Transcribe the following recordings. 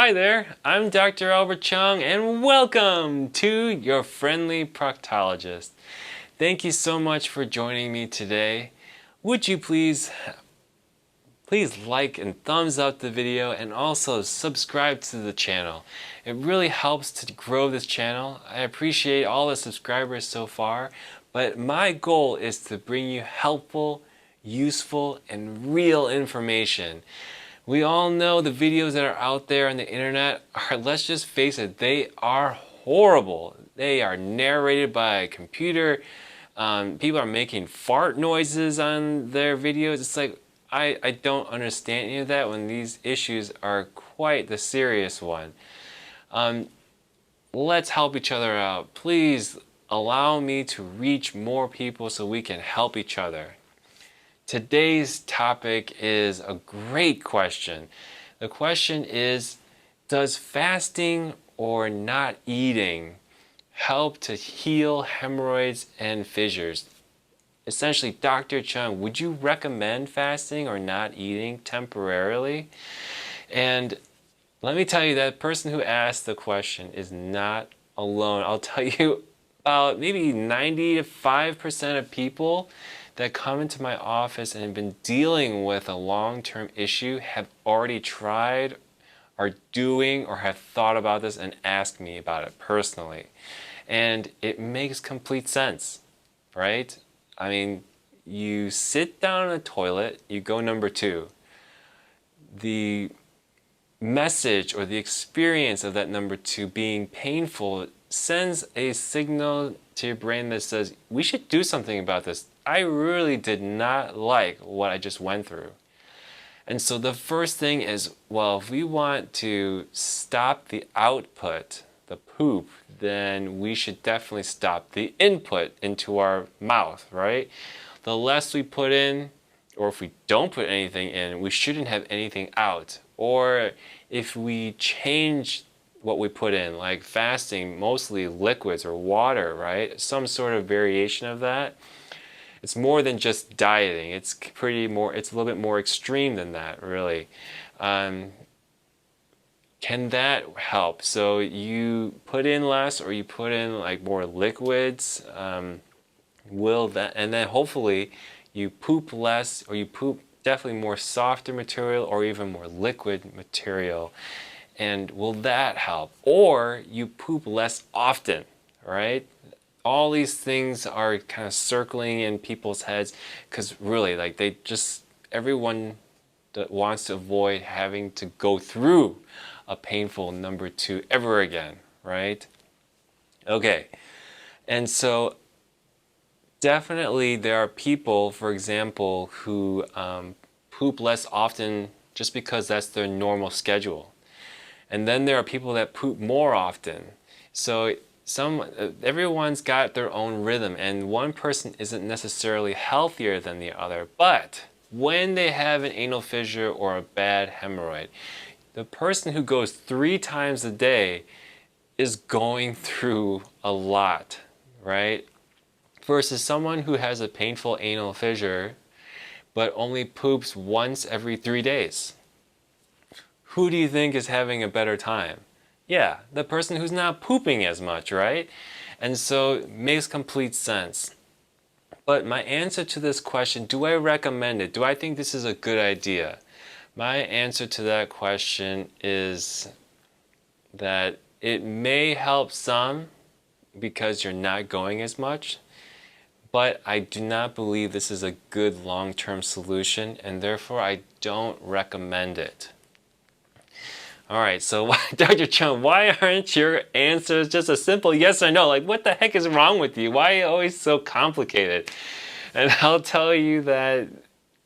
Hi there, I'm Dr. Chung and welcome to your friendly proctologist. Thank you so much for joining me today. Would you please like and thumbs up the video and also subscribe to the channel. It really helps to grow this channel. I appreciate all the subscribers so far, but my goal is to bring you helpful, useful, and real information. We all know the videos that are out there on the internet are, let's just face it, they are horrible. They are narrated by a computer. People are making fart noises on their videos. It's like, I don't understand any of that when these issues are quite the serious one. Let's help each other out. Please allow me to reach more people so we can help each other. Today's topic is a great question. The question is, does fasting or not eating help to heal hemorrhoids and fissures? Essentially, Dr. Chung, would you recommend fasting or not eating temporarily? And let me tell you, that person who asked the question is not alone. I'll tell you, about maybe 95% of people that come into my office and have been dealing with a long-term issue have already tried, are doing, or have thought about this and asked me about it personally. And it makes complete sense, right? I mean, you sit down in the toilet, you go number 2. The message or the experience of that number 2 being painful sends a signal to your brain that says, we should do something about this. I really did not like what I just went through. And so the first thing is, well, if we want to stop the output, the poop, then we should definitely stop the input into our mouth, right? The less we put in, or if we don't put anything in, we shouldn't have anything out. Or if we change what we put in, like fasting, mostly liquids or water, right? Some sort of variation of that. It's more than just dieting. It's a little bit more extreme than that, really. Can that help? So you put in less, or you put in like more liquids. And then hopefully you poop less, or you poop definitely more softer material or even more liquid material. And will that help? Or you poop less often, right? All these things are kind of circling in people's heads because really, like, everyone that wants to avoid having to go through a painful number 2 ever again, right? Okay, and so definitely there are people, for example, who poop less often just because that's their normal schedule. And then there are people that poop more often. So everyone's got their own rhythm, and one person isn't necessarily healthier than the other. But when they have an anal fissure or a bad hemorrhoid, the person who goes 3 times a day is going through a lot, right? Versus someone who has a painful anal fissure but only poops once every 3 days. Who do you think is having a better time? Yeah, the person who's not pooping as much, right? And so it makes complete sense. But my answer to this question, do I recommend it? Do I think this is a good idea? My answer to that question is that it may help some because you're not going as much, but I do not believe this is a good long-term solution, and therefore I don't recommend it. All right, so Dr. Chung, why aren't your answers just a simple yes or no? Like, what the heck is wrong with you? Why are you always so complicated? And I'll tell you that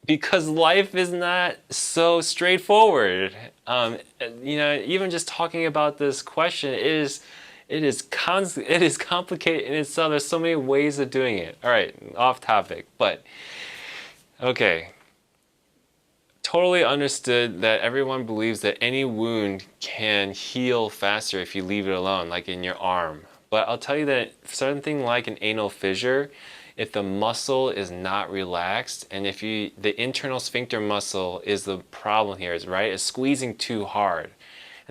because life is not so straightforward. Even just talking about this question it is complicated in itself. There's so many ways of doing it. All right, off topic, but okay. Totally understood that everyone believes that any wound can heal faster if you leave it alone, like in your arm. But I'll tell you that something like an anal fissure, if the muscle is not relaxed, and if the internal sphincter muscle is the problem here, right? It's squeezing too hard.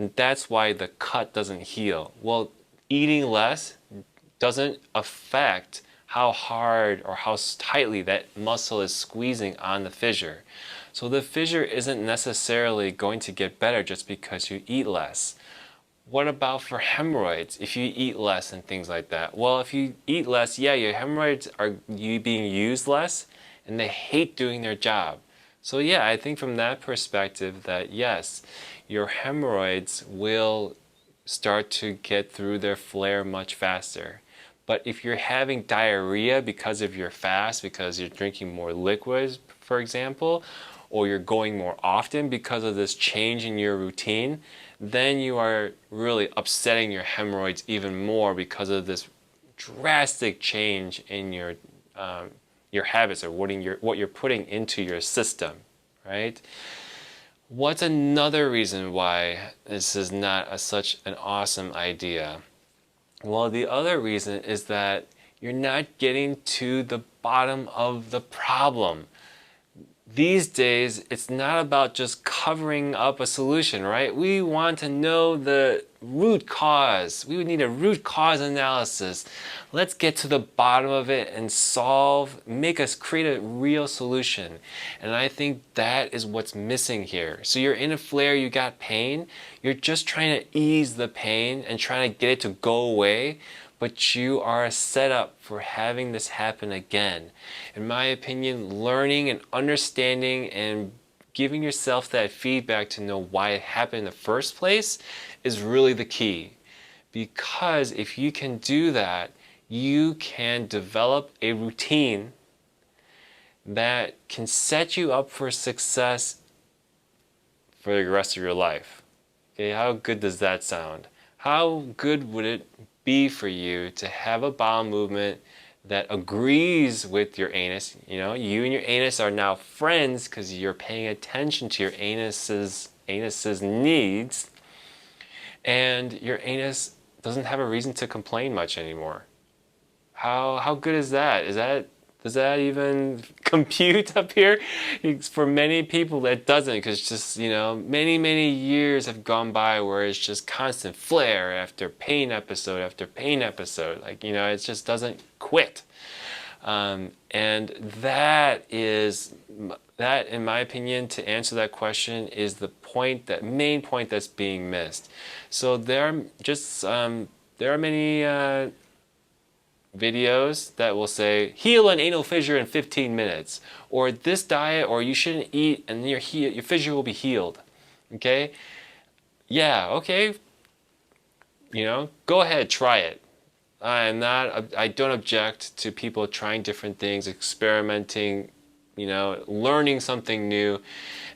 and that's why the cut doesn't heal. Well, eating less doesn't affect how hard or how tightly that muscle is squeezing on the fissure. So the fissure isn't necessarily going to get better just because you eat less. What about for hemorrhoids if you eat less and things like that? Well, if you eat less, yeah, your hemorrhoids are being used less and they hate doing their job. So yeah, I think from that perspective that yes, your hemorrhoids will start to get through their flare much faster. But if you're having diarrhea because of your fast, because you're drinking more liquids, for example, or you're going more often because of this change in your routine, then you are really upsetting your hemorrhoids even more because of this drastic change in your habits or what you're putting into your system, right? What's another reason why this is not such an awesome idea? Well, the other reason is that you're not getting to the bottom of the problem. These days, it's not about just covering up a solution, right? We want to know the root cause. We would need a root cause analysis. Let's get to the bottom of it and create a real solution. And I think that is what's missing here. So you're in a flare, you got pain. You're just trying to ease the pain and trying to get it to go away. But you are set up for having this happen again. In my opinion, learning and understanding and giving yourself that feedback to know why it happened in the first place is really the key. Because if you can do that, you can develop a routine that can set you up for success for the rest of your life. Okay, how good does that sound? How good would it be for you to have a bowel movement that agrees with your anus? You know, you and your anus are now friends because you're paying attention to your anus's needs, and your anus doesn't have a reason to complain much anymore. How good is that? Does that even compute up here? For many people that doesn't, because just, many years have gone by where it's just constant flare after pain episode after pain episode. It just doesn't quit. And that, in my opinion, to answer that question, is the main point that's being missed. So there are many videos that will say heal an anal fissure in 15 minutes, or this diet, or you shouldn't eat and your fissure will be healed. Okay, yeah, okay, go ahead, try it. I don't object to people trying different things, experimenting, learning something new.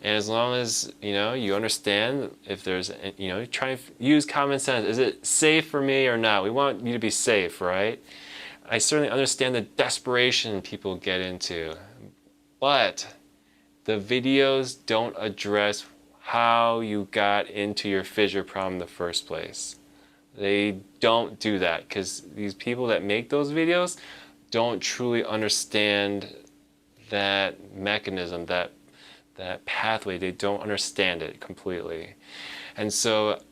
And as long as you understand, if there's try and use common sense. Is it safe for me or not? We want you to be safe, right? I certainly understand the desperation people get into, but the videos don't address how you got into your fissure problem in the first place. They don't do that because these people that make those videos don't truly understand that mechanism, that pathway. They don't understand it completely. And so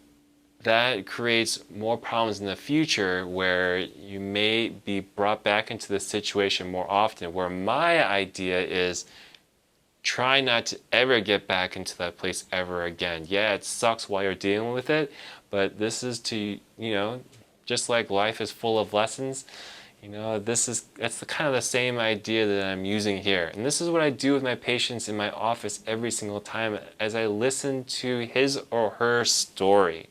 that creates more problems in the future where you may be brought back into the situation more often, where my idea is try not to ever get back into that place ever again. Yeah, it sucks while you're dealing with it, but this is to, just like life is full of lessons, that's kind of the same idea that I'm using here. And this is what I do with my patients in my office every single time as I listen to his or her story.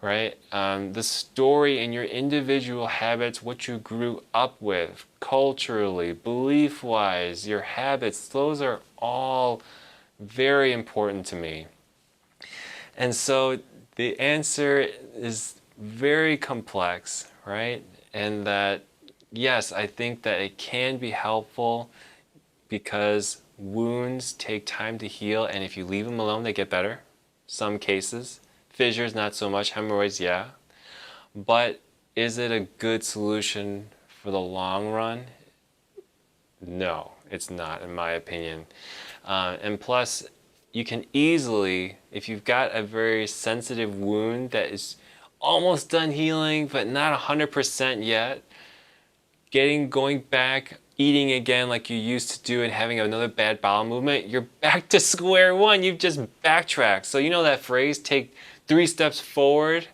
Right? The story and your individual habits, what you grew up with, culturally, belief-wise, your habits, those are all very important to me. And so the answer is very complex, right? And that, yes, I think that it can be helpful because wounds take time to heal, and if you leave them alone, they get better, some cases. Fissures, not so much. Hemorrhoids, yeah. But is it a good solution for the long run? No, it's not, in my opinion. And plus, you can easily, if you've got a very sensitive wound that is almost done healing but not 100% yet, going back, eating again like you used to do and having another bad bowel movement, you're back to square one. You've just backtracked. So you know that phrase, take 3 steps forward,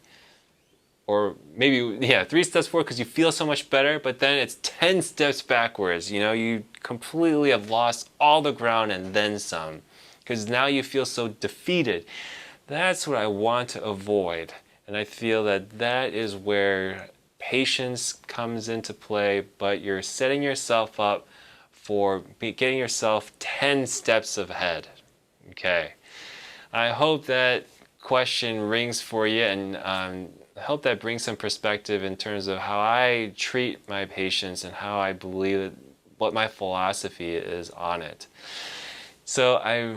or maybe, yeah, 3 steps forward because you feel so much better, but then it's 10 steps backwards. You know, you completely have lost all the ground and then some, because now you feel so defeated. That's what I want to avoid. And I feel that that is where patience comes into play, but you're setting yourself up for getting yourself 10 steps ahead. Okay. I hope that question rings for you, and I hope that brings some perspective in terms of how I treat my patients and how I believe it, what my philosophy is on it. So I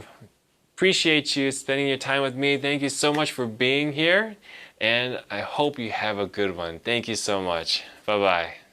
appreciate you spending your time with me. Thank you so much for being here, and I hope you have a good one. Thank you so much. Bye-bye.